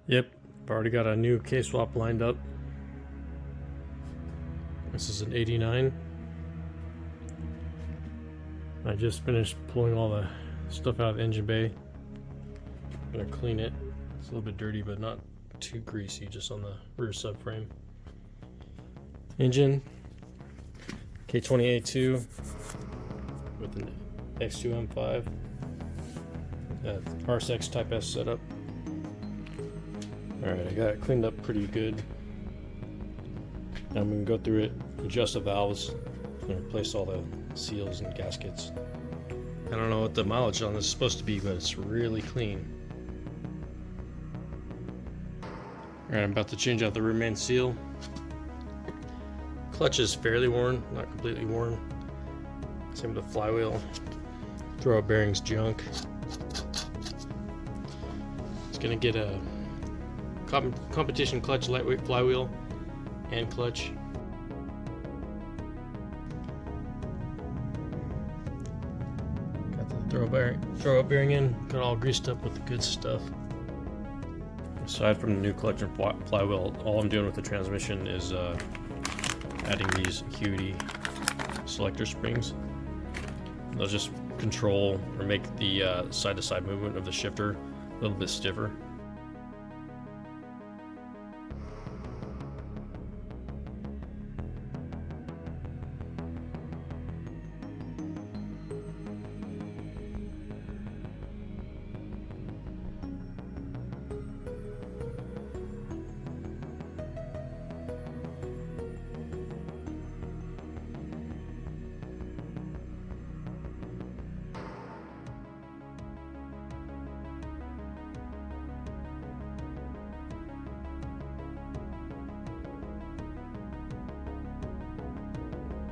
Yep, I've already got a new K-swap lined up. This is an 89. I just finished pulling all the stuff out of the engine bay. I'm gonna clean it. It's a little bit dirty, but not too greasy, just on the rear subframe. Engine, K20A2 with an X2M5. RSX Type S setup. Alright, I got it cleaned up pretty good. Now I'm going to go through it, adjust the valves, and replace all the seals and gaskets. I don't know what the mileage on this is supposed to be, but it's really clean. Alright, I'm about to change out the rear main seal. Clutch is fairly worn, not completely worn. Same with the flywheel. Throw out bearings junk. It's going to get a competition clutch, lightweight flywheel and clutch. Got the throw out bearing in, got it all greased up with the good stuff. Aside from the new clutch and flywheel, all I'm doing with the transmission is adding these Acuity selector springs. They'll just control or make the side-to-side movement of the shifter a little bit stiffer.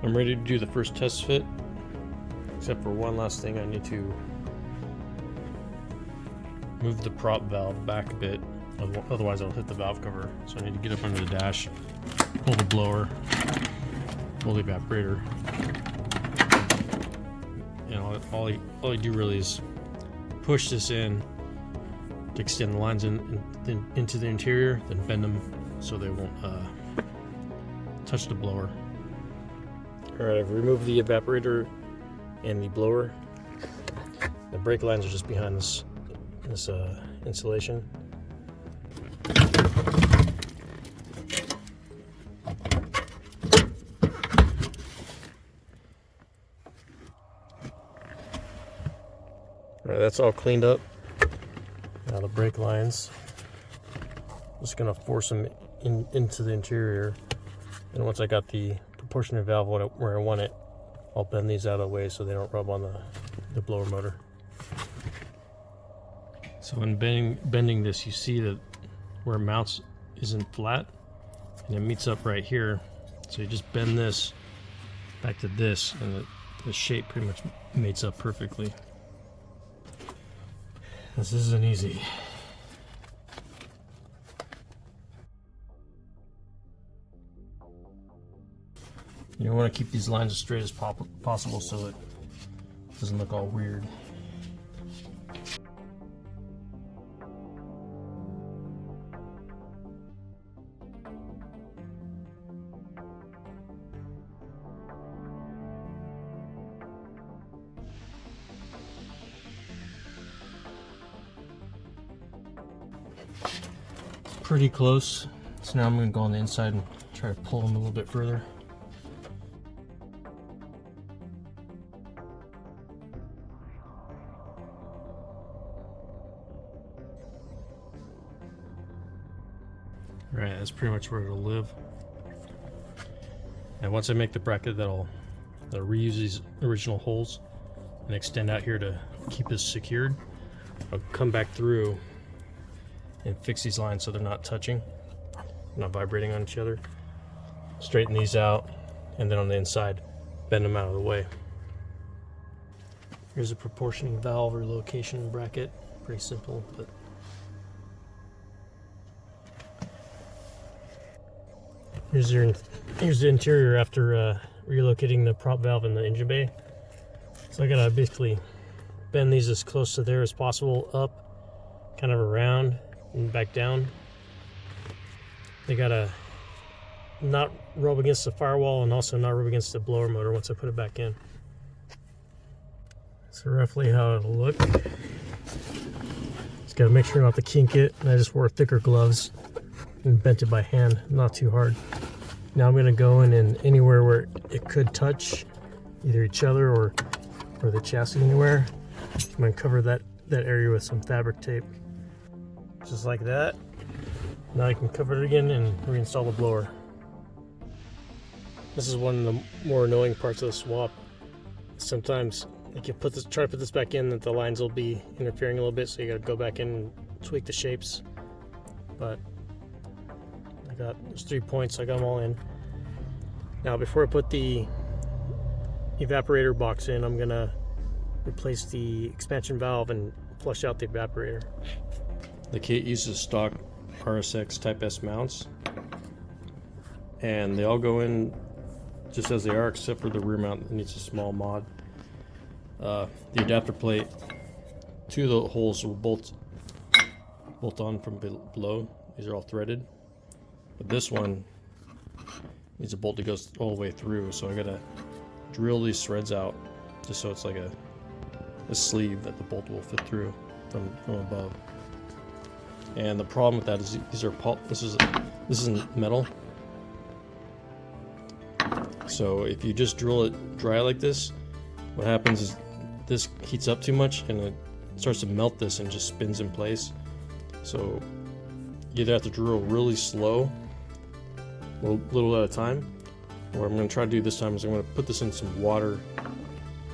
I'm ready to do the first test fit, except for one last thing. I need to move the prop valve back a bit, otherwise I'll hit the valve cover. So I need to get up under the dash, pull the blower, pull the evaporator. And all you do really is push this in to extend the lines into the interior, then bend them so they won't touch the blower. Alright, I've removed the evaporator and the blower. The brake lines are just behind this insulation. Alright, that's all cleaned up. Now the brake lines, just gonna force them into the interior, and once I got the proportionate valve where I want it, I'll bend these out of the way so they don't rub on the blower motor. So when bending this, you see that where it mounts isn't flat and it meets up right here. So you just bend this back to this and the shape pretty much mates up perfectly. This isn't easy. You want to keep these lines as straight as possible so it doesn't look all weird. Pretty close. So now I'm going to go on the inside and try to pull them a little bit further. Right, that's pretty much where it'll live. And once I make the bracket, that'll reuse these original holes and extend out here to keep this secured. I'll come back through and fix these lines so they're not touching, not vibrating on each other. Straighten these out, and then on the inside, bend them out of the way. Here's a proportioning valve or location bracket. Pretty simple, but here's the interior after relocating the prop valve in the engine bay. So I gotta basically bend these as close to there as possible, up, kind of around, and back down. they gotta not rub against the firewall and also not rub against the blower motor once I put it back in. So roughly how it'll look. Just gotta make sure not to kink it, and I just wore thicker gloves and bent it by hand, not too hard. Now I'm gonna go in and anywhere where it could touch either each other or the chassis anywhere, I'm gonna cover that area with some fabric tape. Just like that. Now I can cover it again and reinstall the blower. This is one of the more annoying parts of the swap. Sometimes like you try to put this back in, that the lines will be interfering a little bit, so you gotta go back in and tweak the shapes. But there's 3 points, so I got them all in. Now before I put the evaporator box in, I'm gonna replace the expansion valve and flush out the evaporator. The kit uses stock RSX Type S mounts, and they all go in just as they are, except for the rear mount that needs a small mod. The adapter plate, 2 of the holes will bolt on from below. These are all threaded, but this one needs a bolt that goes all the way through, so I gotta drill these threads out just so it's like a sleeve that the bolt will fit through from above. And the problem with that is this isn't metal, so if you just drill it dry like this, what happens is this heats up too much and it starts to melt this and just spins in place. So you either have to drill really slow, little at a time, or what I'm going to try to do this time is I'm going to put this in some water,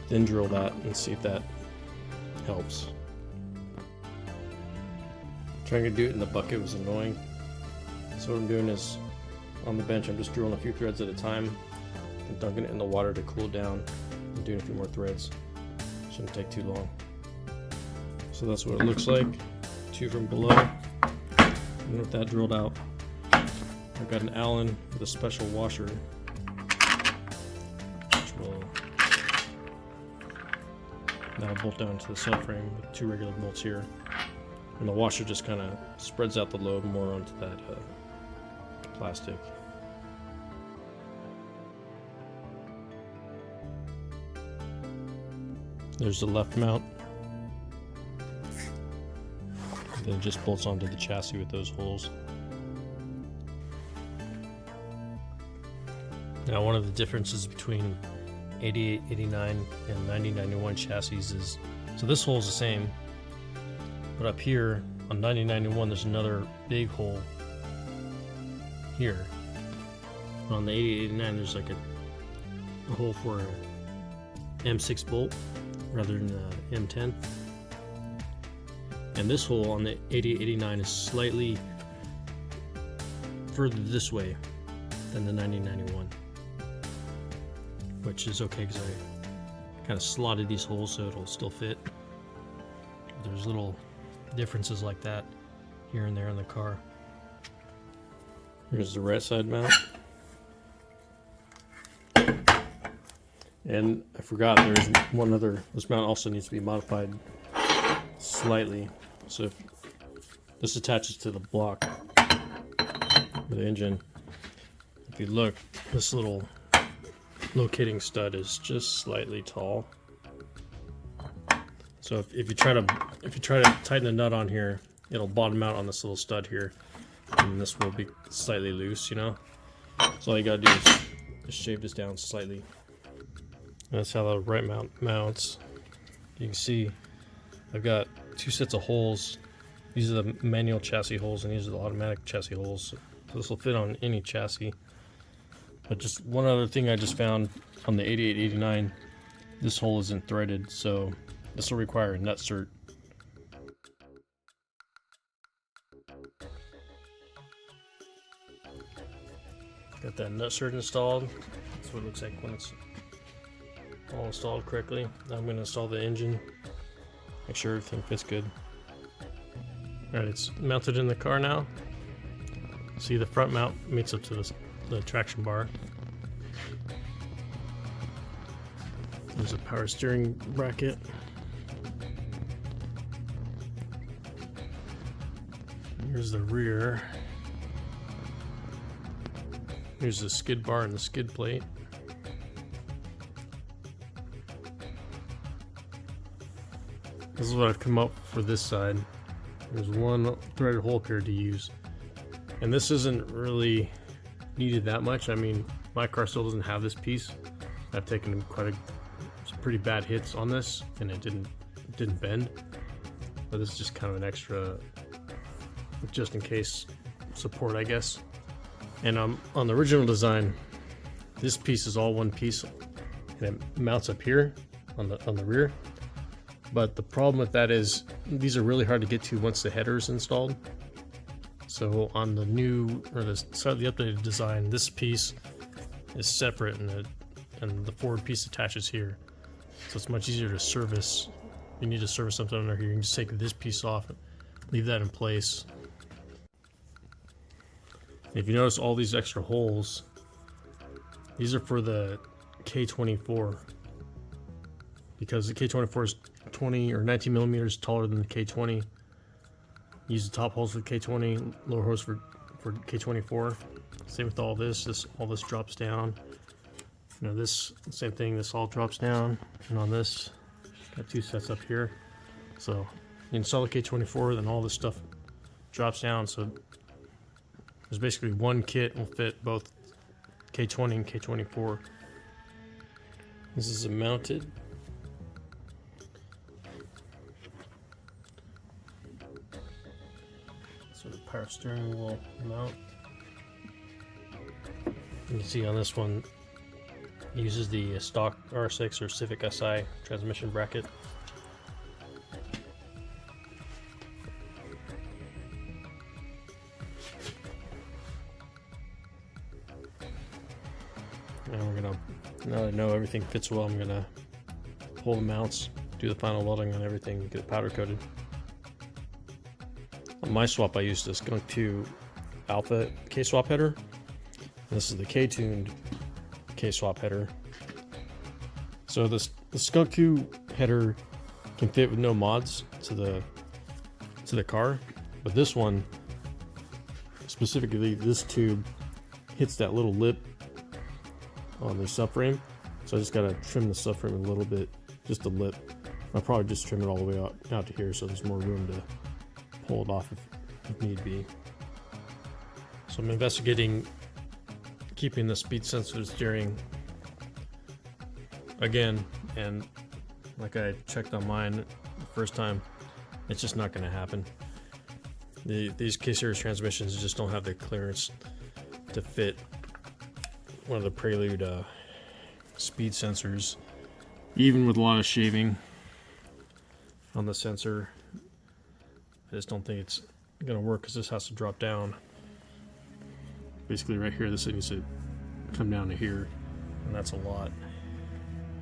then drill that and see if that helps. Trying to do it in the bucket was annoying, so what I'm doing is on the bench I'm just drilling a few threads at a time and dunking it in the water to cool it down and doing a few more threads. Shouldn't take too long. So that's what it looks like. 2 from below. And with that drilled out, I've got an Allen with a special washer, which will now bolt down to the subframe with 2 regular bolts here. And the washer just kind of spreads out the load more onto that plastic. There's the left mount. And then it just bolts onto the chassis with those holes. Now one of the differences between 88, 89 and 90, 91 chassis is, so this hole is the same, but up here on 90, 91 there's another big hole here. But on the 88, 89 there's like a hole for a M6 bolt rather than the M10. And this hole on the 88, 89 is slightly further this way than the 90, 91. Which is okay because I kind of slotted these holes so it'll still fit. There's little differences like that here and there in the car. Here's the right side mount. And I forgot there's one other, this mount also needs to be modified slightly. So if this attaches to the block of the engine, if you look, this little locating stud is just slightly tall. So if you try to tighten the nut on here, it'll bottom out on this little stud here, and this will be slightly loose, you know. So all you gotta do is just shave this down slightly. That's how the right mount mounts. You can see I've got 2 sets of holes. These are the manual chassis holes, and these are the automatic chassis holes. So this will fit on any chassis. But just one other thing I just found on the 88, 89, this hole isn't threaded, so this will require a nut cert. Got that nut cert installed. That's what it looks like when it's all installed correctly. Now I'm going to install the engine, make sure everything fits good. Alright, it's mounted in the car now. See, the front mount meets up to the traction bar. There's a power steering bracket. Here's the rear. Here's the skid bar and the skid plate. This is what I've come up for this side. There's one threaded hole here to use. And this isn't really needed that much. I mean, my car still doesn't have this piece. I've taken some pretty bad hits on this, and it didn't bend. But this is just kind of an extra, just in case support, I guess. And on the original design, this piece is all one piece, and it mounts up here on the rear. But the problem with that is these are really hard to get to once the header is installed. So on the new, or the slightly updated design, this piece is separate, and the forward piece attaches here. So it's much easier to service. If you need to service something under here, you can just take this piece off and leave that in place. If you notice all these extra holes, these are for the K24, because the K24 is 20 or 19 millimeters taller than the K20. Use the top holes for K20, lower holes for K24. Same with all this. All this drops down. You know, this same thing. This all drops down, and on this, got two sets up here. So you install the K24, then all this stuff drops down. So there's basically one kit will fit both K20 and K24. This is mounted. So the power steering will mount. You can see on this one, it uses the stock R6 or Civic SI transmission bracket. And we're gonna, now that I know everything fits well, I'm gonna pull the mounts, do the final welding on everything, get it powder coated. On my swap, I used a Skunk 2 Alpha K-swap header. This is the K-tuned K-swap header. So the Skunk 2 header can fit with no mods to the car, but this one, specifically this tube, hits that little lip on the subframe. So I just gotta trim the subframe a little bit, just a lip. I'll probably just trim it all the way out to here, so there's more room to pull it off if need be. So I'm investigating keeping the speed sensitive steering again, and like I checked on mine the first time, it's just not going to happen. These K-series transmissions just don't have the clearance to fit one of the Prelude speed sensors, even with a lot of shaving on the sensor. I just don't think it's gonna work because this has to drop down. Basically right here, this needs to come down to here, and that's a lot.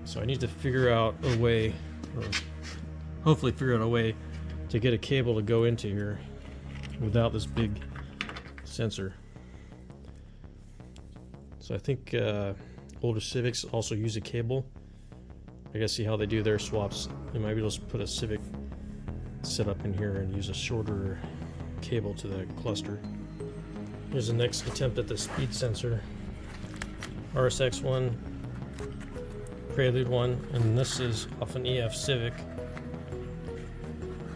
So I need to figure out a way, or hopefully figure out a way to get a cable to go into here without this big sensor. So I think older Civics also use a cable. I gotta see how they do their swaps. They might be able to put a Civic set up in here and use a shorter cable to the cluster. Here's the next attempt at the speed sensor. RSX one, Prelude one, and this is off an EF Civic.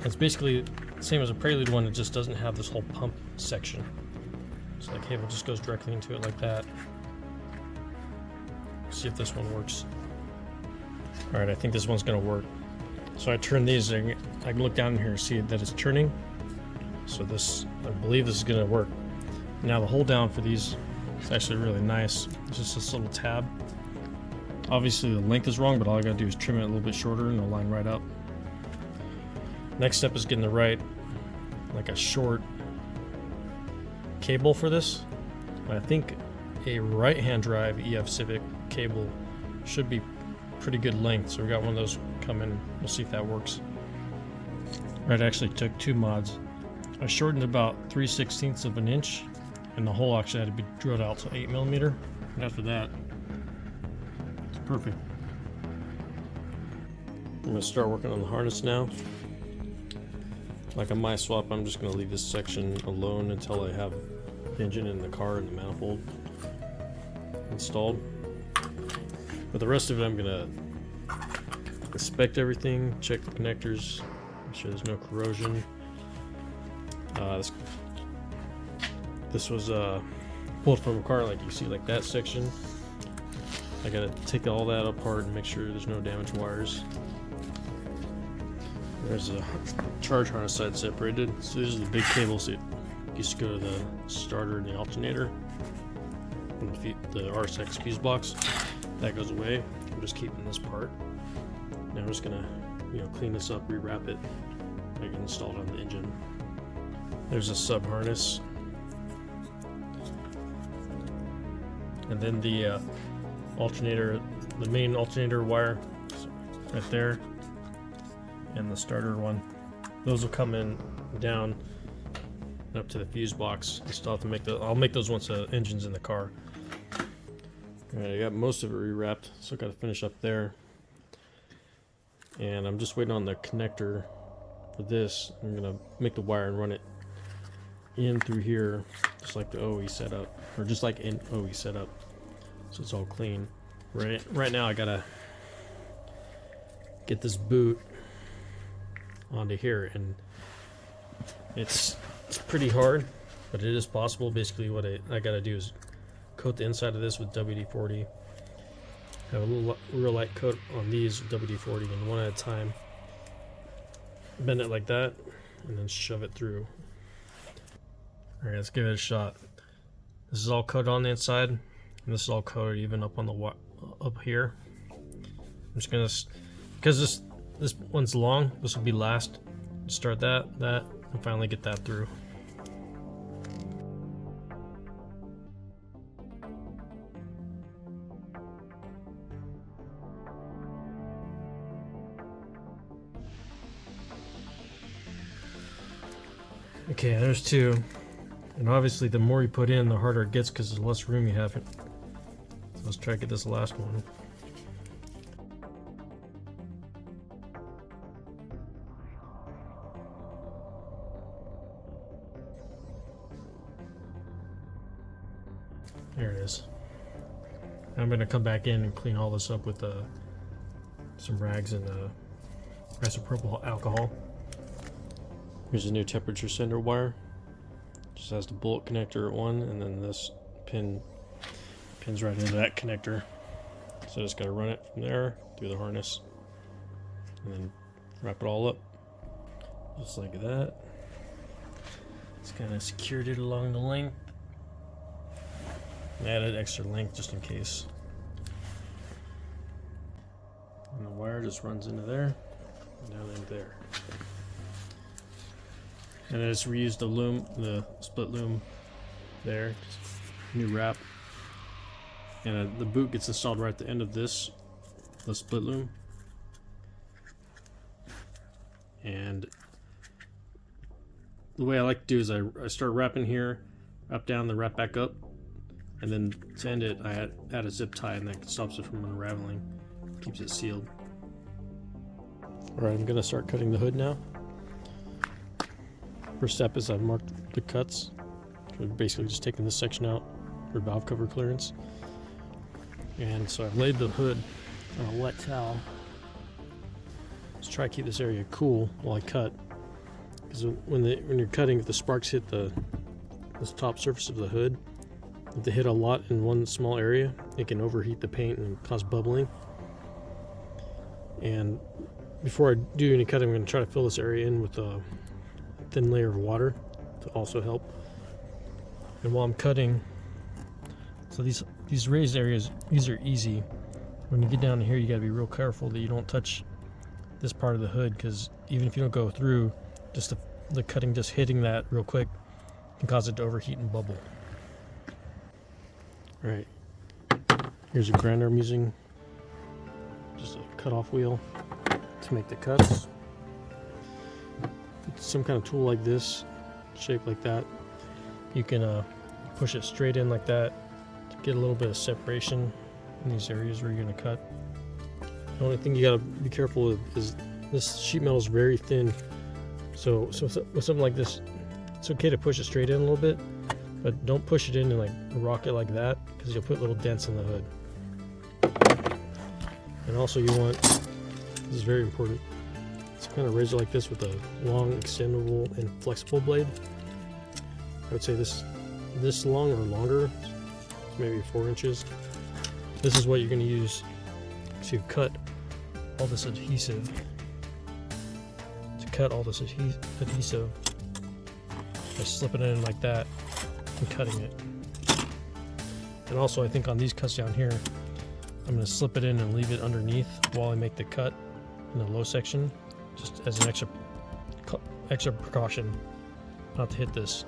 It's basically the same as a Prelude one, it just doesn't have this whole pump section. So the cable just goes directly into it like that. See if this one works. Alright, I think this one's gonna work. So I turn these, I can look down in here and see that it's turning. So this, I believe this is gonna work. Now the hold down for these is actually really nice. It's just this little tab. Obviously the length is wrong, but all I gotta do is trim it a little bit shorter and it'll line right up. Next step is getting the right, like a short cable for this. I think a right-hand drive EF Civic cable should be pretty good length, so we got one of those coming. We'll see if that works. It actually took 2 mods. I shortened about 3/16 of an inch, and the hole actually had to be drilled out to 8 millimeter. And after that, it's perfect. I'm gonna start working on the harness now. Like on my swap, I'm just gonna leave this section alone until I have the engine in the car and the manifold. installed. But the rest of it, I'm gonna inspect everything, check the connectors, make sure there's no corrosion. This was pulled from a car, like you see, like that section. I gotta take all that apart and make sure there's no damaged wires. There's a charge harness side separated. So these are the big cables that used to go to the starter and the alternator. And the RSX fuse box, that goes away. I'm just keeping this part. Now I'm just gonna, clean this up, rewrap it, make it installed on the engine. There's a sub harness, and then the alternator, the main alternator wire, right there, and the starter one. Those will come in down up to the fuse box. I still have to make I'll make those once the engine's in the car. Alright, I got most of it rewrapped, so I got to finish up there. And I'm just waiting on the connector for this. I'm gonna make the wire and run it in through here, just like the OE setup, or just like in OE setup, so it's all clean. Right now I gotta get this boot onto here, and it's pretty hard, but it is possible. Basically what I gotta do is coat the inside of this with WD-40, have a little real light coat on these with WD-40, and one at a time bend it like that and then shove it through. Alright, let's give it a shot. This is all coated on the inside, and this is all coated even up on the up here. I'm just gonna, because this one's long, this will be last. Start that, and finally get that through. Okay, there's two. And obviously the more you put in, the harder it gets because the less room you have. So let's try to get this last one. There it is. I'm going to come back in and clean all this up with some rags and isopropyl alcohol. Here's a new temperature sender wire. Just has the bolt connector at one, and then this pins right into that connector. So I just got to run it from there through the harness, and then wrap it all up, just like that. It's kind of secured it along the length. I added extra length just in case. And the wire just runs into there, and down into there. And I just reused the loom, the split loom there, just new wrap. And the boot gets installed right at the end of this, the split loom. And the way I like to do is I start wrapping here, wrap down, then wrap back up, and then to end it, I add a zip tie, and that stops it from unraveling, keeps it sealed. Alright, I'm gonna start cutting the hood now. First step is I've marked the cuts. So basically just taking this section out for valve cover clearance. And so I've laid the hood on a wet towel. Let's try to keep this area cool while I cut. Because when you're cutting, if the sparks hit this top surface of the hood, if they hit a lot in one small area, it can overheat the paint and cause bubbling. And before I do any cutting, I'm going to try to fill this area in with a thin layer of water to also help. And while I'm cutting, so these raised areas, these are easy. When you get down here, you got to be real careful that you don't touch this part of the hood, because even if you don't go through, just the cutting just hitting that real quick can cause it to overheat and bubble. All right, here's a grinder I'm using, just a cut-off wheel to make the cuts. Some kind of tool like this, shaped like that, you can push it straight in like that to get a little bit of separation in these areas where you're going to cut. The only thing you got to be careful with is this sheet metal is very thin, so with something like this, it's okay to push it straight in a little bit, but don't push it in and like rock it like that, because you'll put little dents in the hood. And also you want, this is very important, some kind of razor like this with a long, extendable, and flexible blade. I would say this long or longer, maybe 4 inches. This is what you're going to use to cut all this adhesive. By slipping it in like that and cutting it. And also I think on these cuts down here, I'm going to slip it in and leave it underneath while I make the cut in the low section, just as an extra precaution not to hit this.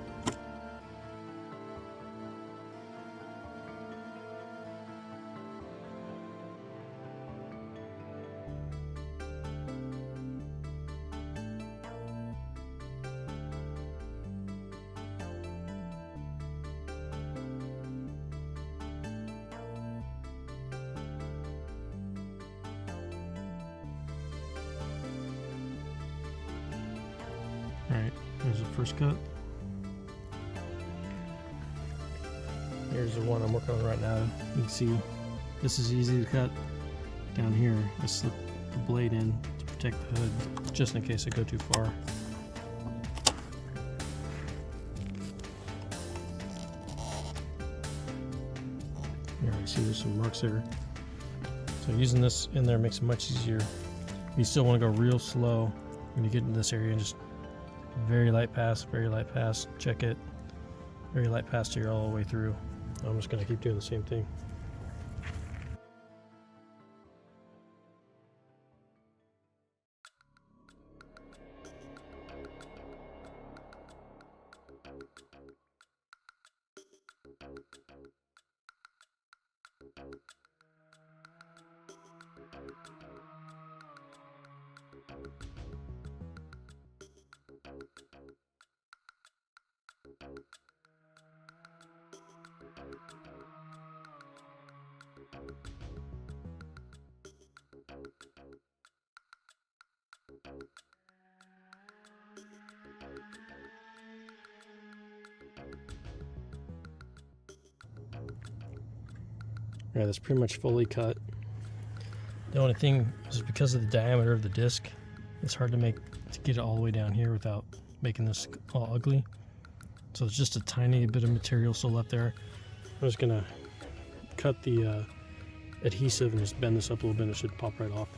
Alright, here's the first cut. Here's the one I'm working on right now. You can see this is easy to cut. Down here, I slip the blade in to protect the hood, just in case I go too far. Here, you see there's some marks there. So using this in there makes it much easier. You still want to go real slow when you get in this area and just very light pass, check it, very light pass till you're all the way through. I'm just going to keep doing the same thing. Alright, that's pretty much fully cut. The only thing is because of the diameter of the disc, it's hard to get it all the way down here without making this all ugly. So it's just a tiny bit of material still left there. I'm just gonna cut the adhesive and just bend this up a little bit and it should pop right off.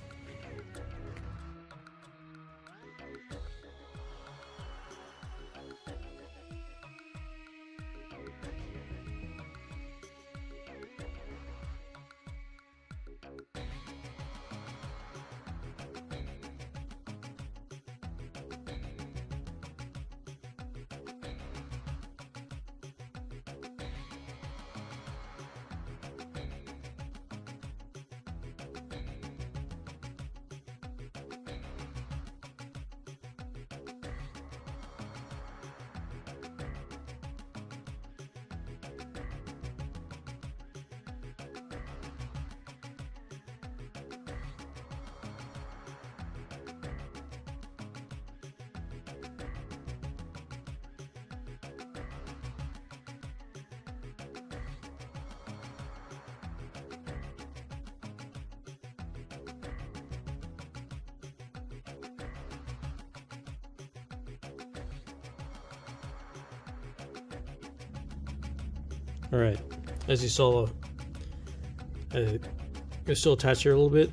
Alright, as you saw, it's still attached here a little bit.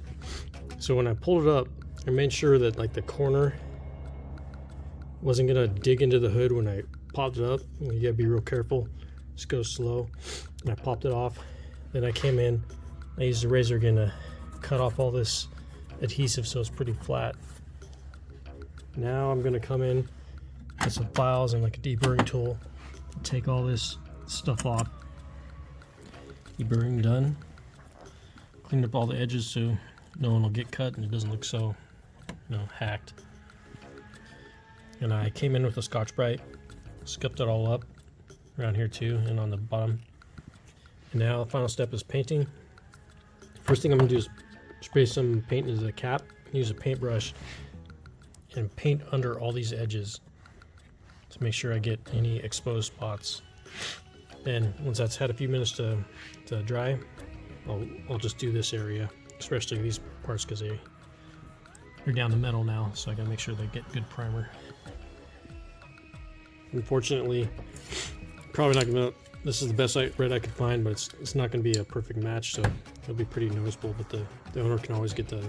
So when I pulled it up, I made sure that like the corner wasn't gonna dig into the hood when I popped it up. You gotta be real careful, just go slow. And I popped it off. Then I came in, I used the razor again to cut off all this adhesive so it's pretty flat. Now I'm gonna come in with some files and like a deburring tool, take all this stuff off. Deburring done. Cleaned up all the edges so no one will get cut and it doesn't look so, hacked. And I came in with a Scotch-Brite, scuffed it all up around here too and on the bottom. And now the final step is painting. First thing I'm gonna do is spray some paint into the cap, use a paintbrush, and paint under all these edges to make sure I get any exposed spots. And once that's had a few minutes to dry, I'll just do this area, especially these parts, because they're down the metal now, so I gotta make sure they get good primer. Unfortunately, probably not gonna. This is the best red I could find, but it's not gonna be a perfect match, so it'll be pretty noticeable. But the owner can always get the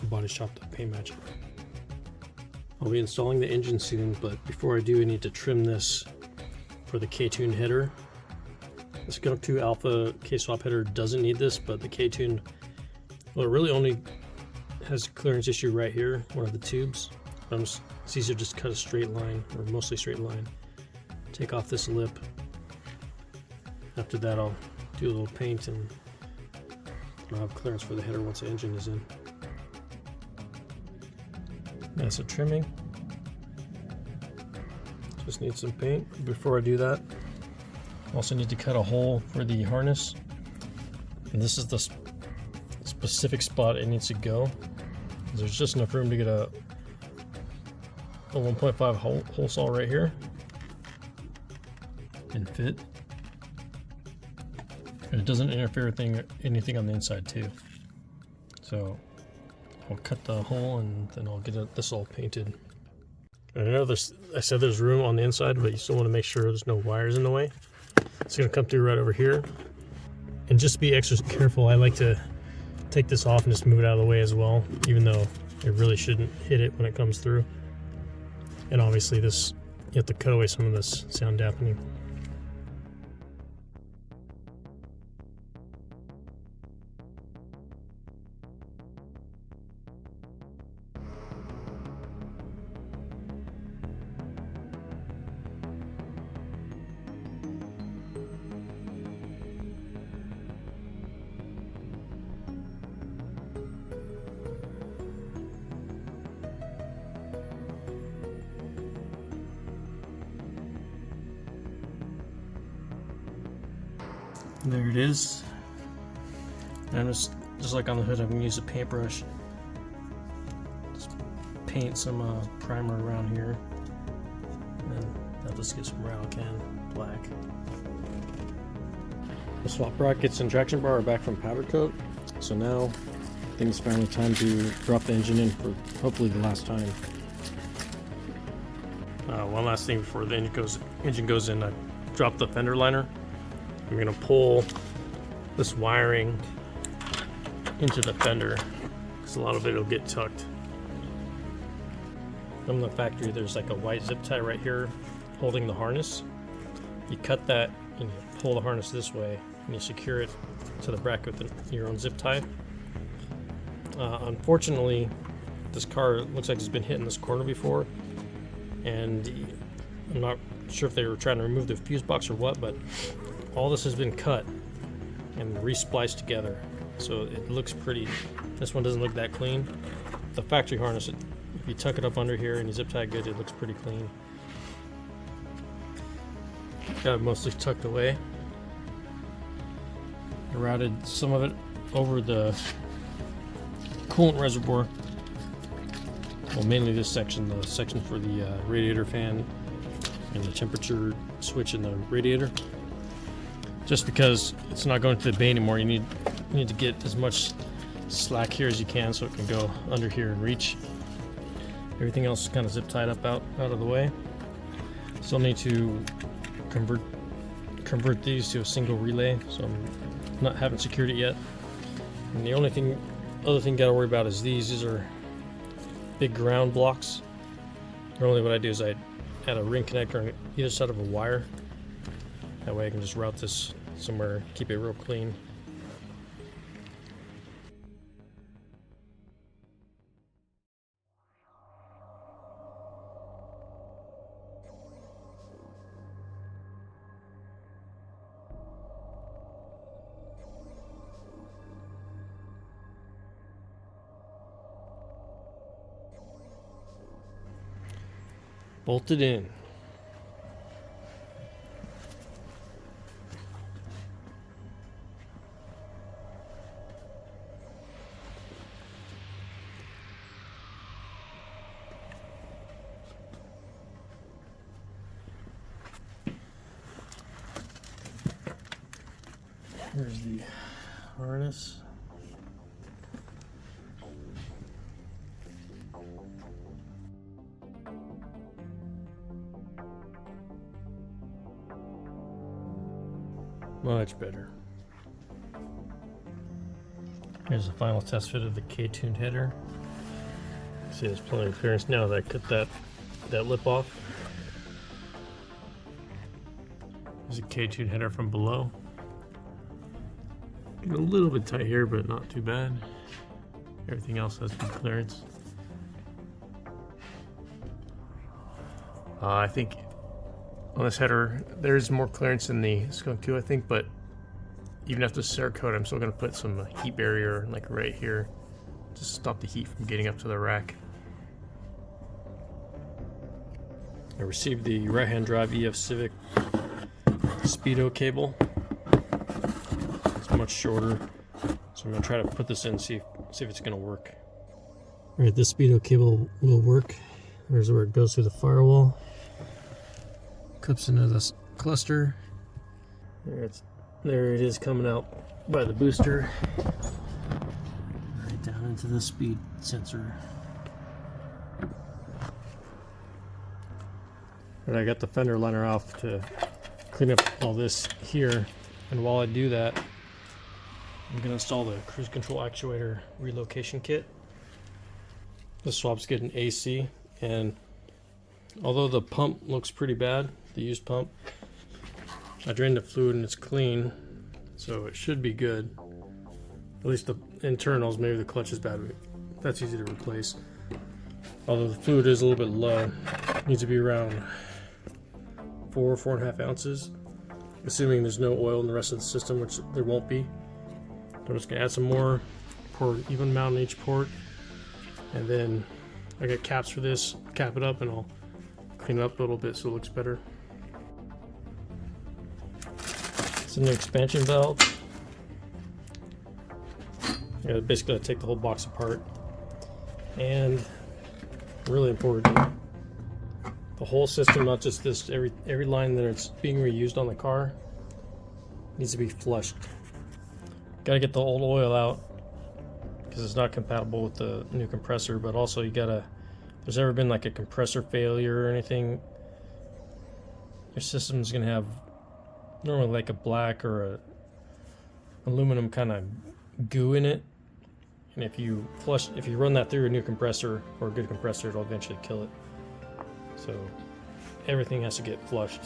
body shop to paint match it. I'll be installing the engine soon, but before I do, I need to trim this for the K-tune header. The K20A2 Alpha K-swap header doesn't need this, but the K-tune, well, it really only has a clearance issue right here, one of the tubes. It's easier to just cut a straight line, or mostly straight line. Take off this lip. After that, I'll do a little paint, and I'll have clearance for the header once the engine is in. That's a trimming. Just need some paint. Before I do that, I also need to cut a hole for the harness. And this is the specific spot it needs to go. There's just enough room to get a 1.5 hole saw right here and fit. And it doesn't interfere with anything on the inside too. So I'll cut the hole and then I'll get this all painted. And I know I said there's room on the inside, but you still want to make sure there's no wires in the way. It's going to come through right over here. And just be extra careful, I like to take this off and just move it out of the way as well, even though it really shouldn't hit it when it comes through. And obviously you have to cut away some of this sound dampening. There it is. And just like on the hood, I'm going to use a paintbrush. Just paint some primer around here. And then I'll just get some Relocating black. The swap brackets and traction bar are back from powder coat. So now I think it's finally time to drop the engine in for hopefully the last time. One last thing before the engine goes in, I dropped the fender liner. I'm going to pull this wiring into the fender because a lot of it will get tucked. From the factory, there's like a white zip tie right here holding the harness. You cut that and you pull the harness this way and you secure it to the bracket with your own zip tie. Unfortunately, this car looks like it's been hit in this corner before, and I'm not sure if they were trying to remove the fuse box or what, but all this has been cut and re-spliced together, so it looks pretty. This one doesn't look that clean. The factory harness, if you tuck it up under here and you zip tie good, it looks pretty clean. Got it mostly tucked away. I routed some of it over the coolant reservoir. Well, mainly this section, the section for the radiator fan and the temperature switch in the radiator. Just because it's not going to the bay anymore, you need to get as much slack here as you can so it can go under here and reach. Everything else is kind of zip tied up out of the way. Still need to convert these to a single relay, so I haven't secured it yet. And the only other thing got to worry about is these are big ground blocks. Normally what I do is I add a ring connector on either side of a wire. That way I can just route this somewhere, keep it real clean. Bolted in. Here's the harness. Much better. Here's the final test fit of the K-tuned header. See, there's plenty of clearance now that I cut that lip off. There's a K-tuned header from below. Getting a little bit tight here, but not too bad. Everything else has good clearance. I think on this header, there's more clearance in the Skunk 2, I think, but even after the Cerakote, I'm still going to put some heat barrier like right here to stop the heat from getting up to the rack. I received the right-hand drive EF Civic Speedo cable. It's much shorter, so I'm going to try to put this in and see if it's going to work. Alright, this Speedo cable will work. There's where it goes through the firewall. Clips into this cluster. There it is coming out by the booster. Right down into the speed sensor. And I got the fender liner off to clean up all this here. And while I do that, I'm going to install the cruise control actuator relocation kit. The swap's getting AC, and although the pump looks pretty bad, the used pump, I drained the fluid and it's clean, so it should be good. At least the internals, maybe the clutch is bad, but that's easy to replace. Although the fluid is a little bit low, it needs to be around 4.5 ounces, assuming there's no oil in the rest of the system, which there won't be. I'm just gonna add some more, pour even amount in each port, and then I got caps for this, cap it up, and I'll clean it up a little bit so it looks better. It's an expansion valve. Yeah, basically I take the whole box apart, and really important, the whole system, not just this, every line that it's being reused on the car needs to be flushed. Got to get the old oil out because it's not compatible with the new compressor, but also you gotta, if there's ever been like a compressor failure or anything, your system's gonna have normally like a black or a aluminum kind of goo in it, and if you run that through a new compressor or a good compressor, it'll eventually kill it. So everything has to get flushed.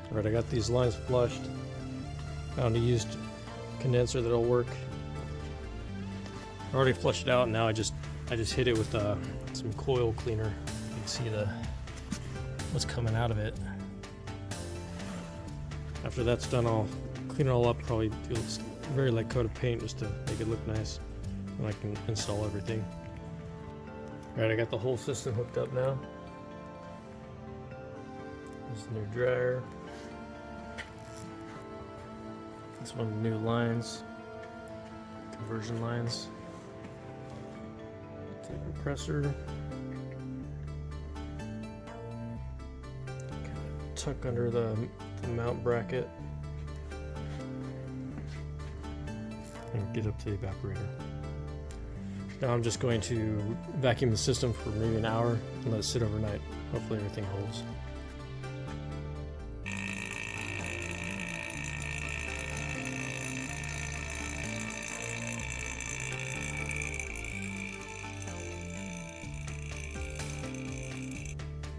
Alright, I got these lines flushed. Found a used condenser that'll work. I already flushed it out, and now I just hit it with some coil cleaner. You can see what's coming out of it. After that's done, I'll clean it all up. Probably do a very light coat of paint just to make it look nice, and I can install everything. Alright, I got the whole system hooked up now. There's the new dryer. This one, the new lines, conversion lines. The compressor. Kind of tuck under the mount bracket and get up to the evaporator. Now I'm just going to vacuum the system for maybe an hour and let it sit overnight. Hopefully everything holds.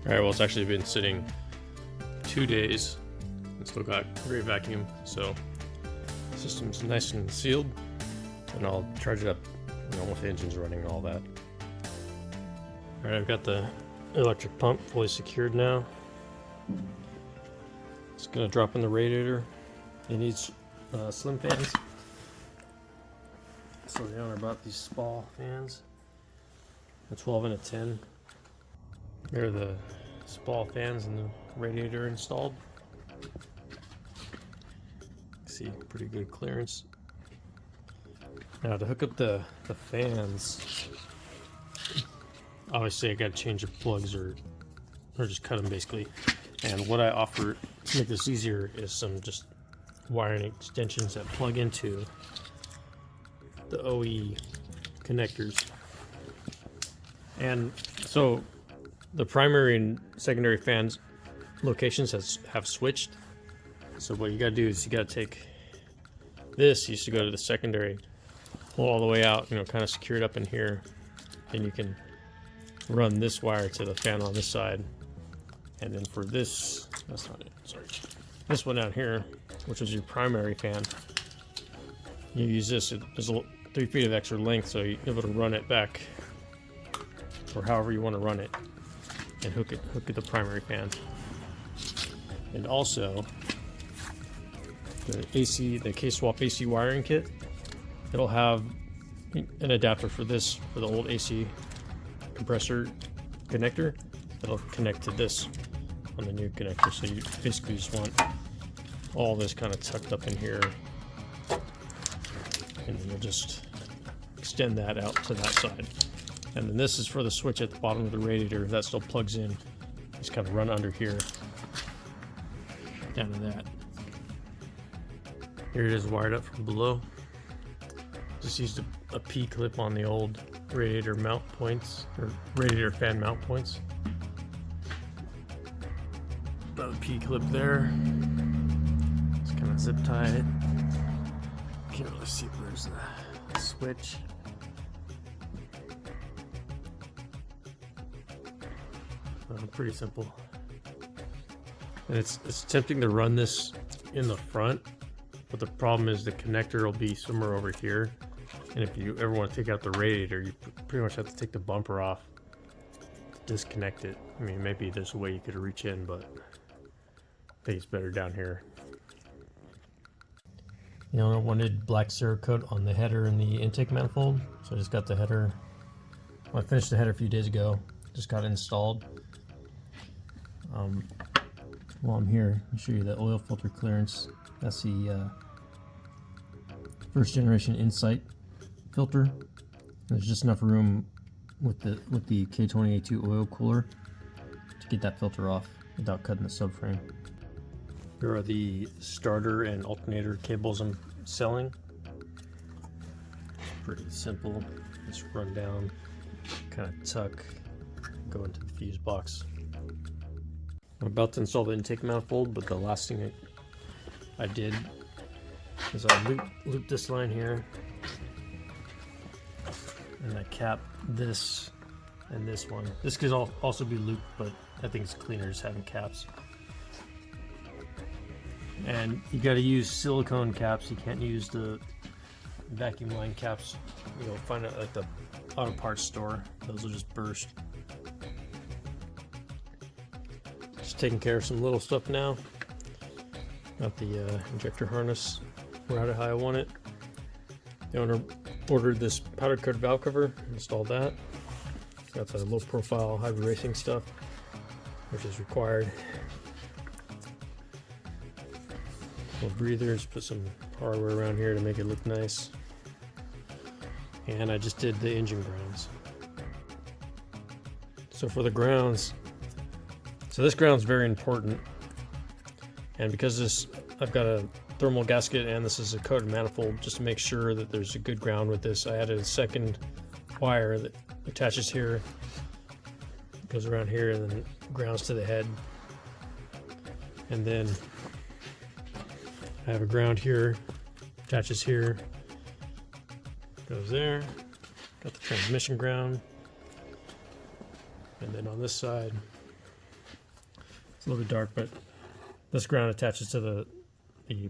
Alright, well, it's actually been sitting 2 days and still got great vacuum, so the system's nice and sealed, and I'll charge it up, with the engines running and all that. Alright, I've got the electric pump fully secured now. It's going to drop in the radiator. It needs slim fans. So they are about these small fans, a 12 and a 10. They're the small fans and the radiator installed. See, pretty good clearance. Now to hook up the fans, obviously I got to change the plugs or just cut them basically. And what I offer to make this easier is some just wiring extensions that plug into the OE connectors. And so the primary and secondary fans locations have switched. So what you got to do is you got to take this, you used to go to the secondary, pull all the way out, kind of secure it up in here. Then you can run this wire to the fan on this side. And then for this, that's not it, sorry. This one down here, which is your primary fan, you use this. There's 3 feet of extra length, so you're able to run it back, or however you want to run it, and hook it to the primary fan. And also, the K-Swap AC wiring kit, it'll have an adapter for this, for the old AC compressor connector. It'll connect to this on the new connector. So you basically just want all this kind of tucked up in here, and then you'll just extend that out to that side. And then this is for the switch at the bottom of the radiator that still plugs in. Just kind of run under here down to that. Here it is wired up from below. Just used a P clip on the old radiator mount points, or radiator fan mount points. Another P clip there. Just kind of zip tie it. Can't really see if there's a switch. Pretty simple. And it's tempting to run this in the front, but the problem is the connector will be somewhere over here. And if you ever want to take out the radiator, you pretty much have to take the bumper off to disconnect it. I mean, maybe there's a way you could reach in, but I think it's better down here. The owner wanted black Cerakote on the header and the intake manifold, so I just got the header. Well, I finished the header a few days ago, just got it installed. While I'm here, I'll show you the oil filter clearance. That's the first generation Insight filter. There's just enough room with the K20A2 oil cooler to get that filter off without cutting the subframe. Here are the starter and alternator cables I'm selling. Pretty simple. Just run down, kind of tuck, go into the fuse box. I'm about to install the intake manifold, but the last thing I did is I looped this line here, and I capped this and this one. This could also be looped, but I think it's cleaner just having caps. And you got to use silicone caps. You can't use the vacuum line caps. You'll find it at the auto parts store. Those will just burst. Just taking care of some little stuff now. Got the injector harness routed how I want it. The owner ordered this powder coated valve cover, installed that. Got the low profile hybrid racing stuff, which is required. Little breathers, put some hardware around here to make it look nice. And I just did the engine grounds. So for the grounds, this ground's very important. And because I've got a thermal gasket and this is a coated manifold, just to make sure that there's a good ground with this, I added a second wire that attaches here, goes around here, and then grounds to the head. And then I have a ground here, attaches here, goes there. Got the transmission ground. And then on this side, it's a little bit dark, but this ground attaches to the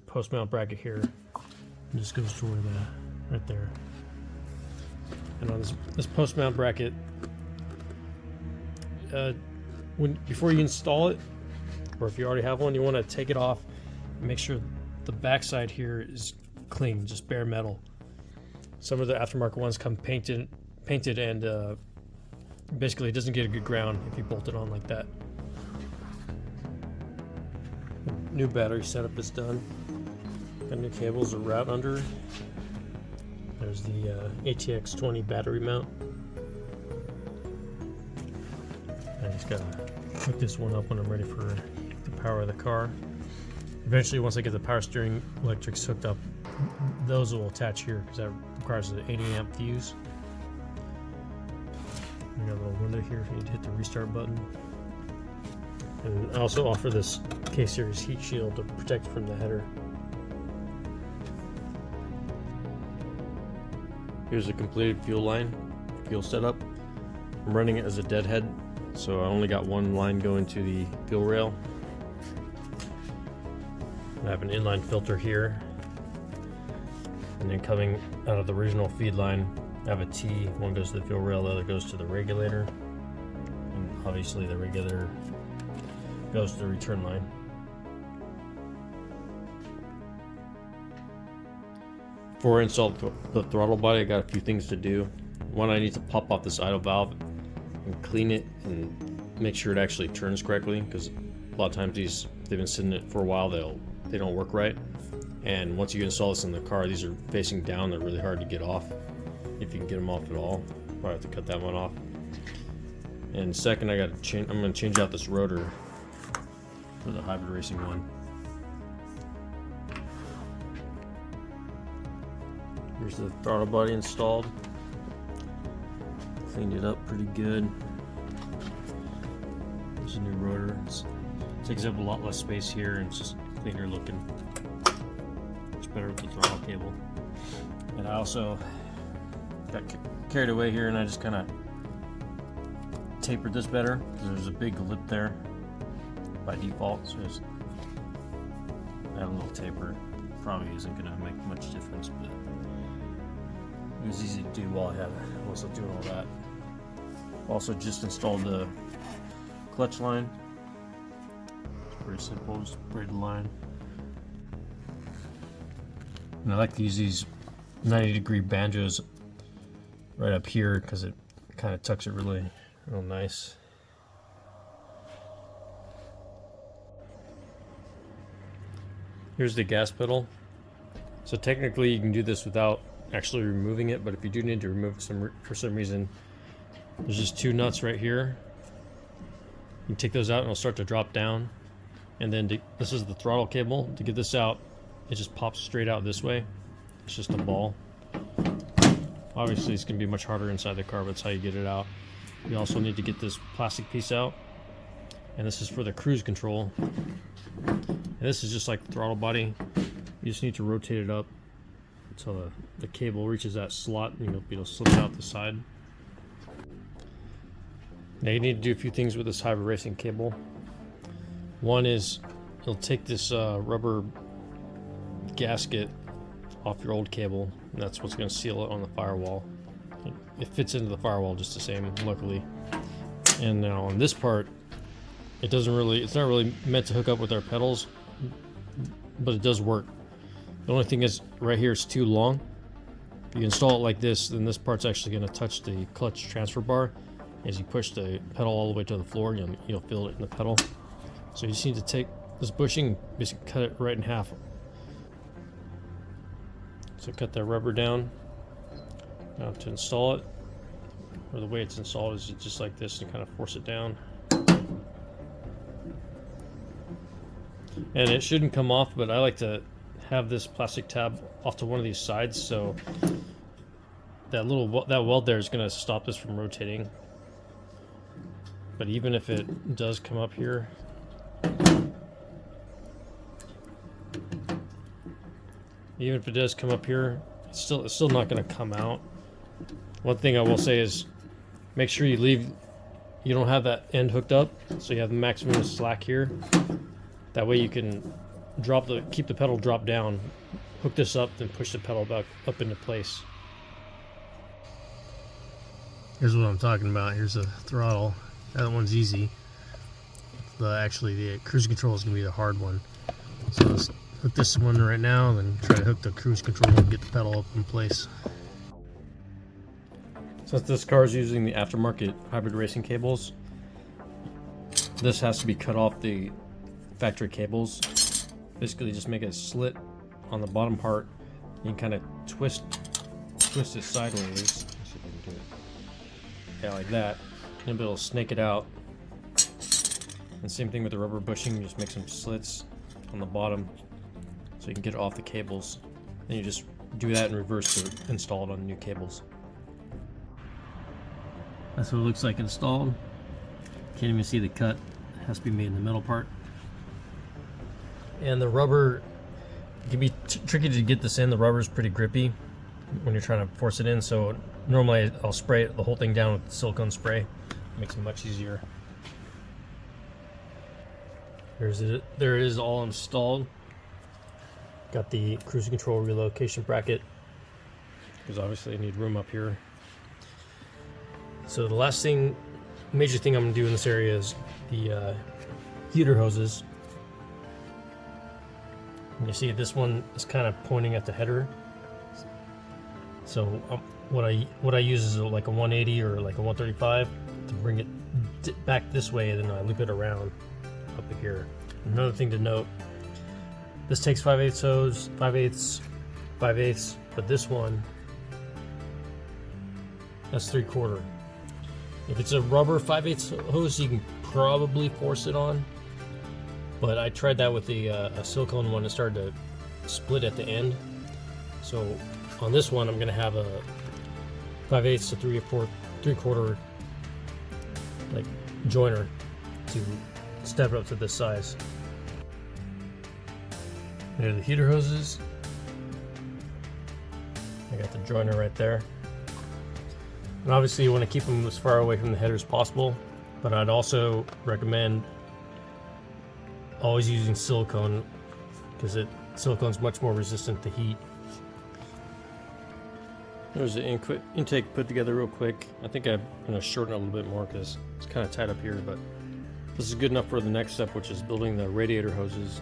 post mount bracket here. And just goes to where right there. And on this post mount bracket, before you install it, or if you already have one, you want to take it off and make sure the backside here is clean, just bare metal. Some of the aftermarket ones come painted and basically it doesn't get a good ground if you bolt it on like that. New battery setup is done. Got new cables to route under. There's the ATX20 battery mount. I just gotta hook this one up when I'm ready for the power of the car. Eventually, once I get the power steering electrics hooked up, those will attach here because that requires an 80 amp fuse. We got a little window here if you need to hit the restart button. And I also offer this K-Series heat shield to protect from the header. Here's a completed fuel line, fuel setup. I'm running it as a deadhead, so I only got one line going to the fuel rail. I have an inline filter here, and then coming out of the original feed line, I have a T. One goes to the fuel rail, the other goes to the regulator, and obviously the regulator goes to the return line. Before I install the throttle body, I got a few things to do. One, I need to pop off this idle valve and clean it and make sure it actually turns correctly, because a lot of times they've been sitting in it for a while, they don't work right. And once you install this in the car, these are facing down, they're really hard to get off, if you can get them off at all. Probably have to cut that one off. And second, I'm going to change out this rotor for the hybrid racing one. Here's the throttle body installed. Cleaned it up pretty good. There's a new rotor. It takes up a lot less space here and it's just cleaner looking. It's better with the throttle cable. And I also got carried away here and I just kind of tapered this better because there's a big lip there by default. So just add a little taper. Probably isn't going to make much difference, but it was easy to do while I was doing all that. Also just installed the clutch line. It's pretty simple, just braid the line. And I like to use these 90-degree banjos right up here because it kind of tucks it real nice. Here's the gas pedal. So technically you can do this without actually removing it, but if you do need to remove for some reason, there's just two nuts right here. You can take those out and it'll start to drop down. And then this is the throttle cable. To get this out, it just pops straight out this way. It's just a ball. Obviously it's going to be much harder inside the car, but that's how you get it out. You also need to get this plastic piece out, and this is for the cruise control. And this is just like the throttle body. You just need to rotate it up until the cable reaches that slot and you'll be able to slip it out the side. Now you need to do a few things with this hybrid racing cable. One is you'll take this rubber gasket off your old cable, and that's what's going to seal it on the firewall. It fits into the firewall just the same, luckily. And now on this part, it's not really meant to hook up with our pedals, but it does work. The only thing is right here it's too long. If you install it like this, then this part's actually going to touch the clutch transfer bar. As you push the pedal all the way to the floor, you'll feel it in the pedal. So you just need to take this bushing, basically cut it right in half. So cut that rubber down. Now to install it, or the way it's installed is just like this, and kind of force it down. And it shouldn't come off, but I like to have this plastic tab off to one of these sides, so that weld there is going to stop this from rotating. But even if it does come up here, it's still not going to come out. One thing I will say is make sure you don't have that end hooked up, so you have the maximum slack here. That way you can keep the pedal drop down, hook this up, then push the pedal back up into place. Here's what I'm talking about. Here's the throttle. That one's easy. Actually, the cruise control is going to be the hard one. So let's hook this one right now, and then try to hook the cruise control and get the pedal up in place. Since this car is using the aftermarket hybrid racing cables, this has to be cut off the factory cables. Basically just make a slit on the bottom part. You can kind of twist it sideways. Let's see if I can do it. Yeah, like that. And it'll snake it out. And same thing with the rubber bushing, you just make some slits on the bottom so you can get it off the cables. Then you just do that in reverse to install it on new cables. That's what it looks like installed. Can't even see the cut. It has to be made in the middle part. And the rubber, it can be tricky to get this in. The rubber is pretty grippy when you're trying to force it in, so normally I'll spray the whole thing down with silicone spray. It makes it much easier. There it is, all installed. Got the cruise control relocation bracket, because obviously I need room up here. So the last major thing I'm going to do in this area is the heater hoses. And you see this one is kind of pointing at the header. So what I use is like a 180 or like a 135 to bring it back this way, and then I loop it around up here. Another thing to note, this takes 5/8 hose, 5/8, but this one, that's 3/4. If it's a rubber 5/8 hose, you can probably force it on, but I tried that with the a silicone one. It started to split at the end. So on this one, I'm going to have a 5/8 to 3/4 like joiner to step it up to this size. There are the heater hoses. I got the joiner right there. And obviously you want to keep them as far away from the header as possible, but I'd also recommend always using silicone, because silicone's much more resistant to heat. There's the intake put together real quick. I think I'm going to shorten it a little bit more because it's kind of tight up here, but this is good enough for the next step, which is building the radiator hoses.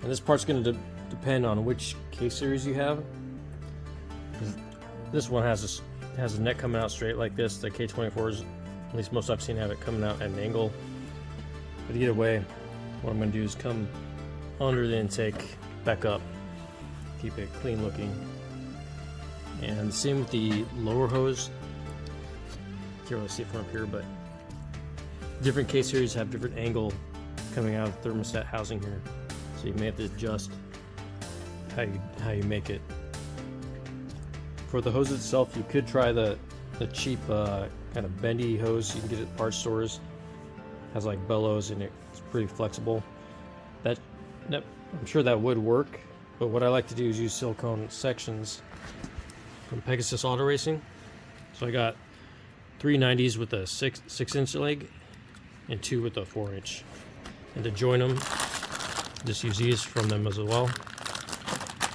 And this part's going to depend on which K-series you have. This one has a neck coming out straight like this. The K20A2s, at least most I've seen, have it coming out at an angle. But either way, what I'm going to do is come under the intake, back up, keep it clean looking. And same with the lower hose. Can't really see it from up here, but different K-series have different angle coming out of the thermostat housing here. So you may have to adjust how you make it. For the hose itself, you could try the cheap kind of bendy hose you can get at parts stores. It has like bellows and it's pretty flexible. That I'm sure that would work, but what I like to do is use silicone sections from Pegasus Auto Racing. So I got 3 90s with a 6-inch leg and 2 with a 4-inch. And to join them, just use these from them as well.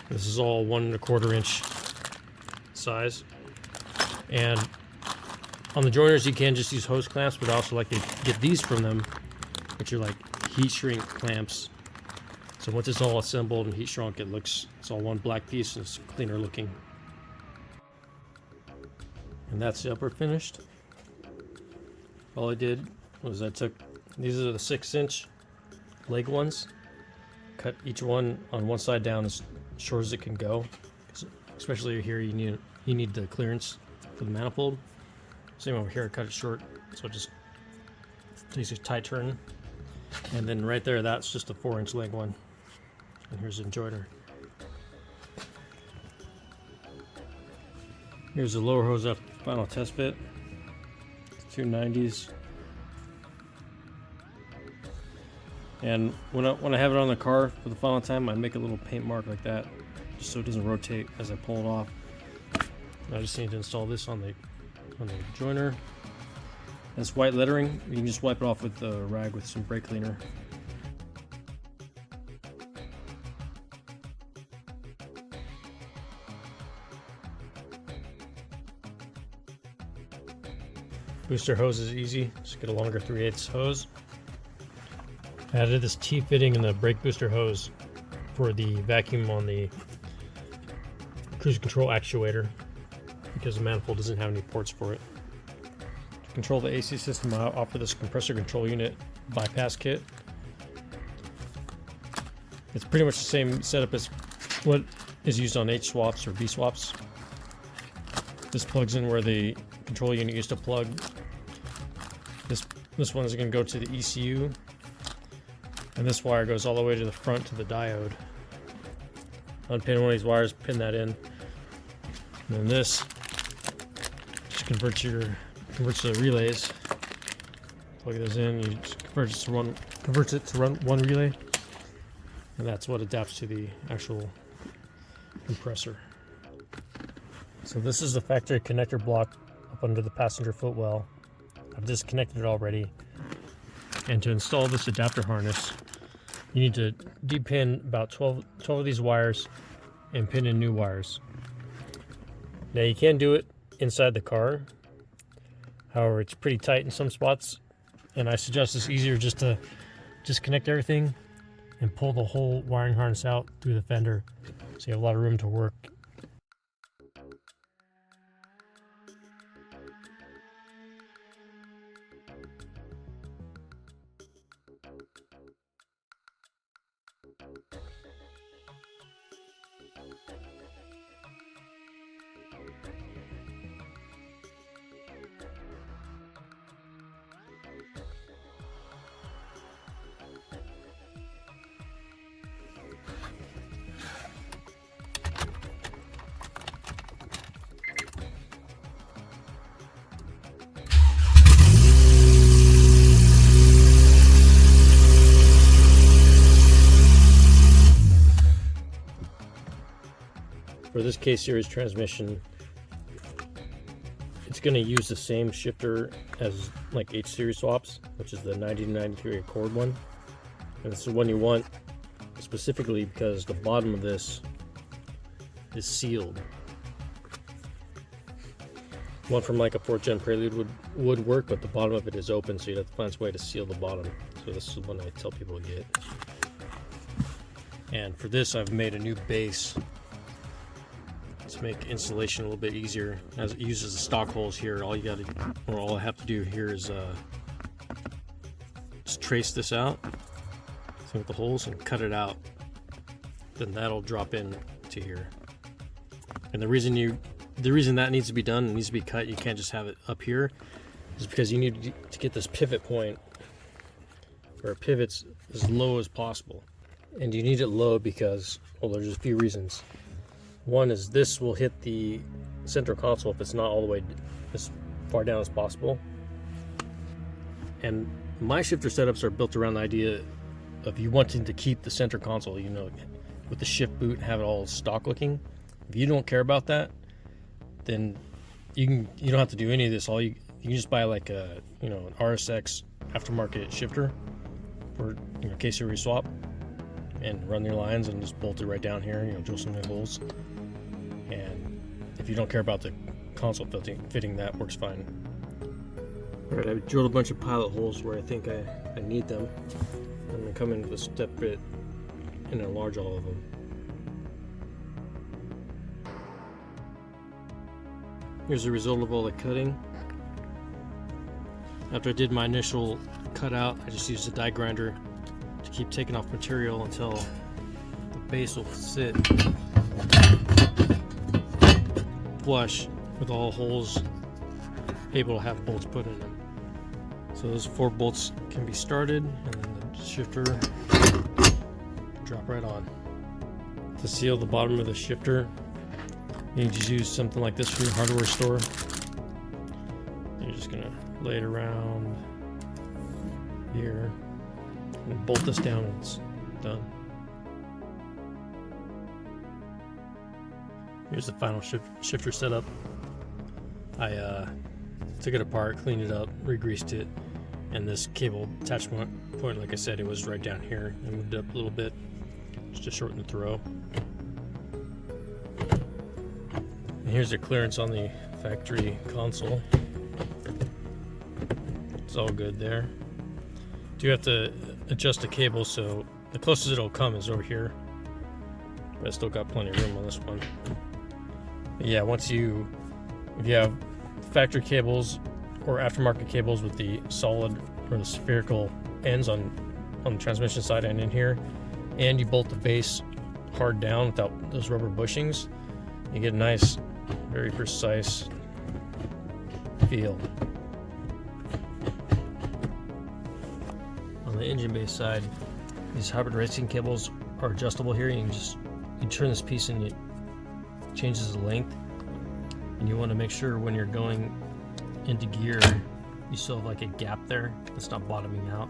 This is all 1 1/4 inch size. And on the joiners, you can just use hose clamps, but I also like to get these from them, which are like heat shrink clamps. So once it's all assembled and heat shrunk, it's all one black piece and it's cleaner looking. And that's the upper finished. All I did was I took, these are the 6-inch leg ones, cut each one on one side down as short as it can go. Especially here, you need the clearance for the manifold. Same over here, I cut it short, so it just takes a tight turn. And then right there, that's just a 4-inch leg one. And here's the joiner. Here's the lower hose up final test fit. 2 90s. And when I have it on the car for the final time, I make a little paint mark like that, just so it doesn't rotate as I pull it off. And I just need to install this on the joiner. And it's white lettering. You can just wipe it off with a rag with some brake cleaner. Booster hose is easy. Just get a longer 3/8 hose. I added this T-fitting in the brake booster hose for the vacuum on the cruise control actuator because the manifold doesn't have any ports for it. To control the AC system, I offer this compressor control unit bypass kit. It's pretty much the same setup as what is used on H swaps or B swaps. This plugs in where the control unit used to plug. This one is going to go to the ECU, and this wire goes all the way to the front to the diode. Unpin one of these wires, pin that in, and then this just converts the relays. Plug those in, you just converts it to run one relay, and that's what adapts to the actual compressor. So this is the factory connector block up under the passenger footwell. I've disconnected it already. And to install this adapter harness, you need to de-pin about 12 of these wires and pin in new wires. Now you can do it inside the car. However, it's pretty tight in some spots, and I suggest it's easier just to disconnect everything and pull the whole wiring harness out through the fender, so you have a lot of room to work. For this K-series transmission, it's going to use the same shifter as like H-series swaps, which is the 90-93 Accord one. And this is the one you want specifically because the bottom of this is sealed. One from like a 4th gen Prelude would work, but the bottom of it is open, so you'd have to find a way to seal the bottom. So this is the one I tell people to get. And for this, I've made a new base to make installation a little bit easier. As it uses the stock holes here, all I have to do here is just trace this out with the holes and cut it out. Then that'll drop in to here. And the reason that needs to be done, it needs to be cut, you can't just have it up here, is because you need to get this pivot point where it pivots as low as possible. And you need it low because, well, there's a few reasons. One is this will hit the center console if it's not all the way as far down as possible. And my shifter setups are built around the idea of you wanting to keep the center console, you know, with the shift boot and have it all stock looking. If you don't care about that, then you don't have to do any of this. You can just buy like a, you know, an RSX aftermarket shifter for, you know, K-series swap, and run your lines and just bolt it right down here, you know, drill some new holes. And if you don't care about the console fitting, that works fine. Alright, I drilled a bunch of pilot holes where I think I need them. I'm going to come in with a step bit and enlarge all of them. Here's the result of all the cutting. After I did my initial cutout, I just used a die grinder to keep taking off material until the base will sit flush with all holes able to have bolts put in them. So those 4 bolts can be started, and then the shifter drop right on. To seal the bottom of the shifter, you need to use something like this from your hardware store. You're just gonna lay it around here and bolt this down and it's done. Here's the final shifter setup. I took it apart, cleaned it up, re-greased it, and this cable attachment point, like I said, it was right down here. I moved it up a little bit just to shorten the throw. And here's the clearance on the factory console. It's all good there. Do have to adjust the cable, so the closest it'll come is over here. But I still got plenty of room on this one. But yeah, if you have factory cables or aftermarket cables with the solid or the spherical ends on the transmission side and in here, and you bolt the base hard down without those rubber bushings, you get a nice, very precise feel. On the engine base side, these hybrid racing cables are adjustable here. You turn this piece and it changes the length, and you want to make sure when you're going into gear you still have like a gap there that's not bottoming out.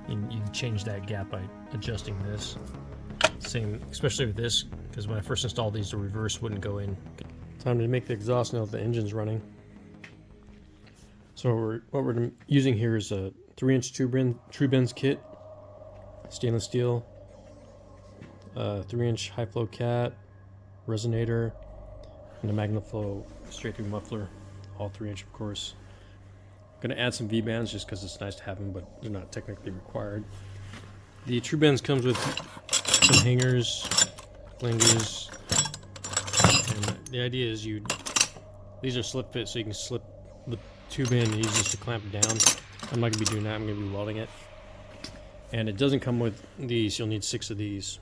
You can change that gap by adjusting this. Same, especially with this, because when I first installed these, the reverse wouldn't go in. Time to make the exhaust now that the engine's running. So what we're using here is a 3-inch true bends kit, stainless steel, 3-inch high flow cat, resonator, and a MagnaFlow straight through muffler, all 3-inch of course. I'm gonna add some V-bands just because it's nice to have them, but they're not technically required. The true bends comes with some hangers, flangers, and the idea is these are slip fit, so you can slip the tube in and use this to clamp it down. I'm not gonna be doing that, I'm gonna be welding it. And it doesn't come with these, you'll need 6 of these.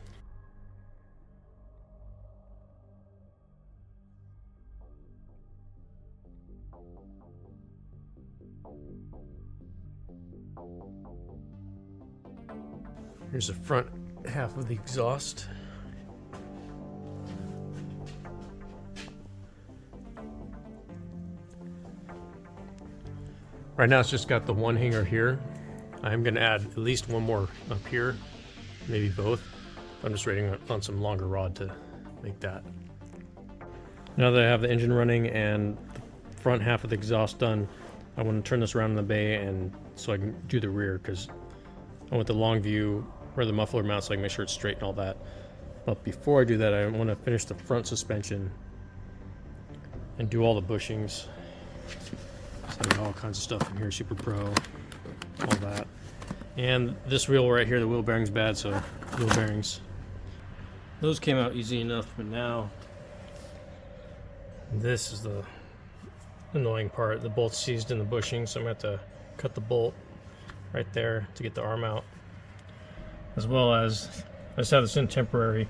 Here's the front half of the exhaust. Right now it's just got the one hanger here. I'm going to add at least one more up here, maybe both. I'm just waiting on some longer rod to make that. Now that I have the engine running and the front half of the exhaust done, I want to turn this around in the bay and so I can do the rear, because I want the long view where the muffler mounts so I can make sure it's straight and all that. But before I do that, I want to finish the front suspension and do all the bushings. So all kinds of stuff in here, Super Pro, all that. And this wheel right here, the wheel bearing's bad, so wheel bearings. Those came out easy enough, but now this is the annoying part. The bolt's seized in the bushing, so I'm going to have to cut the bolt right there to get the arm out. As well as, I just have this in temporary.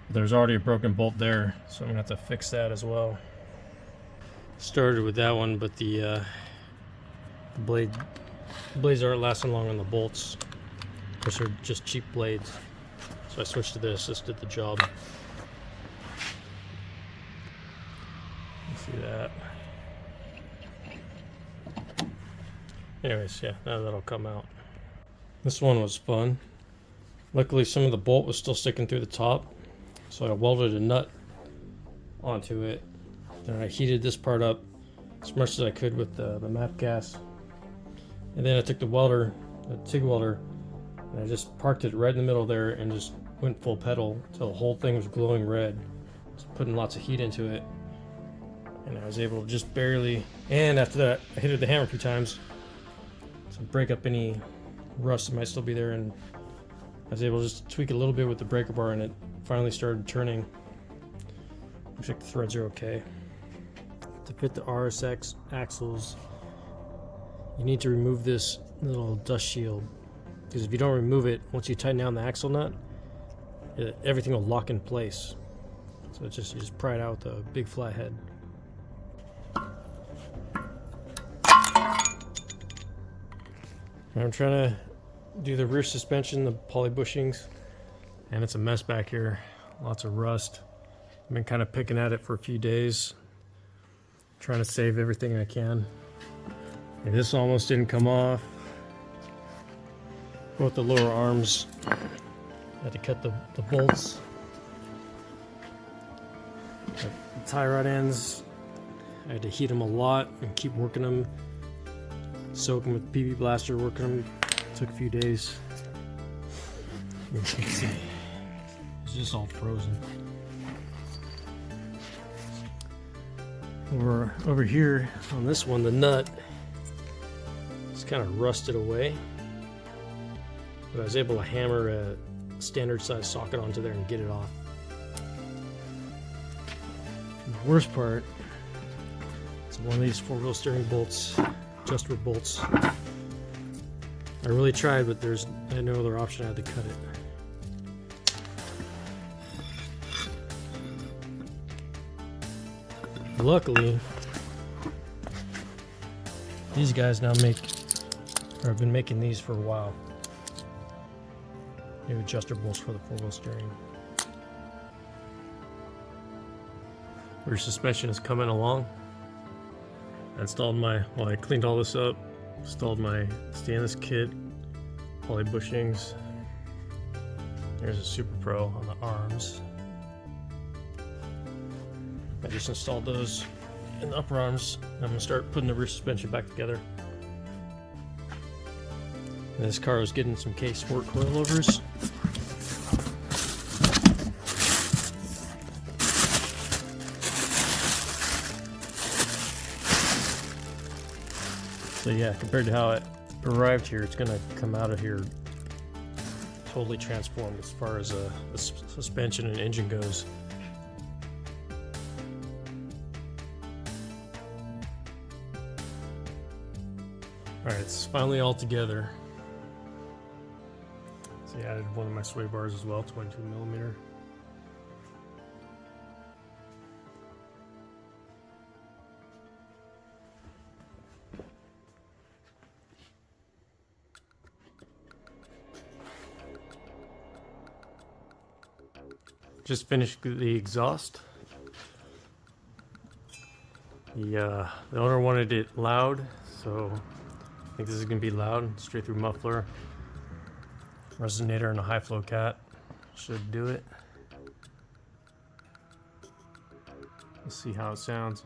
There's already a broken bolt there, so I'm going to have to fix that as well. Started with that one, but the blades aren't lasting long on the bolts, which are just cheap blades. So I switched to this. This did the job. You see that? Anyways, yeah, now that'll come out. This one was fun. Luckily, some of the bolt was still sticking through the top, so I welded a nut onto it. Then I heated this part up as much as I could with the MAP gas. And then I took the welder, the TIG welder, and I just parked it right in the middle there and just went full pedal until the whole thing was glowing red. Just putting lots of heat into it. And I was able to just barely, and after that, I hit it with the hammer a few times to break up any rust that might still be there, and I was able to just tweak a little bit with the breaker bar, and it finally started turning. Looks like the threads are okay. To fit the RSX axles, you need to remove this little dust shield, because if you don't remove it, once you tighten down the axle nut, everything will lock in place. So you just pry it out with a big flat head. I'm trying to do the rear suspension, the poly bushings, and it's a mess back here. Lots of rust. I've been kind of picking at it for a few days, trying to save everything I can. And this almost didn't come off. Both the lower arms, I had to cut the bolts. The tie rod ends, I had to heat them a lot and keep working them. Soak them with PB Blaster, working them. Took a few days. You can see, it's just all frozen. Over here on this one, the nut is kind of rusted away. but I was able to hammer a standard size socket onto there and get it off. And the worst part is one of these 4-wheel steering bolts, adjustable bolts. I really tried, but I had no other option. I had to cut it. Luckily, these guys now have been making these for a while. New adjuster bolts for the 4-wheel steering. Rear suspension is coming along. I cleaned all this up, installed my stainless kit, poly bushings. There's a Super Pro on the arms. I just installed those in the upper arms. I'm gonna start putting the rear suspension back together. And this car was getting some K-Sport coilovers. So yeah, compared to how it arrived here, it's gonna come out of here totally transformed as far as the suspension and engine goes. Alright, it's finally all together. So I added one of my sway bars as well, 22mm. Just finished the exhaust. The owner wanted it loud, so I think this is going to be loud, straight through muffler. Resonator and a high flow cat should do it. Let's see how it sounds.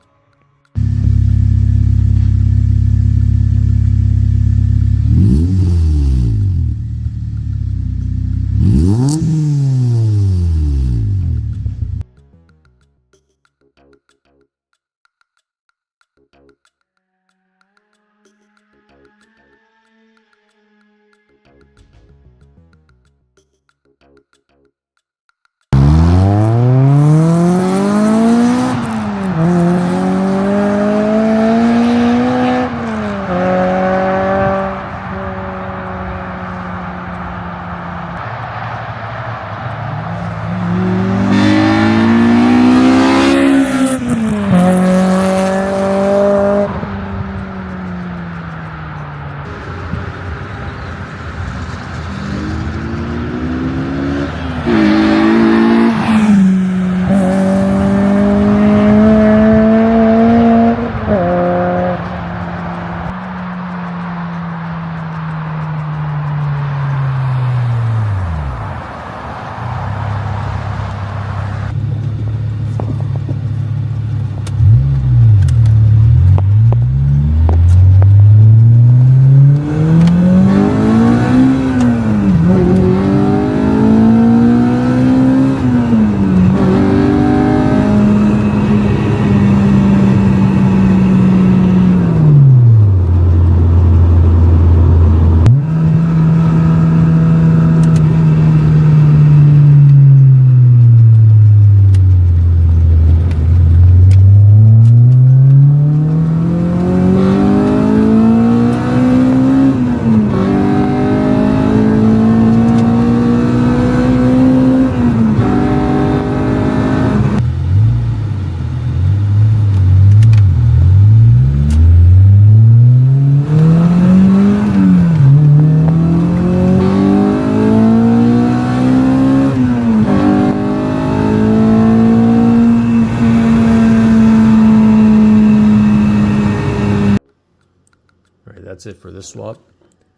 That's it for this swap.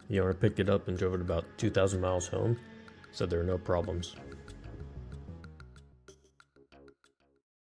The owner picked it up and drove it about 2,000 miles home, said there are no problems.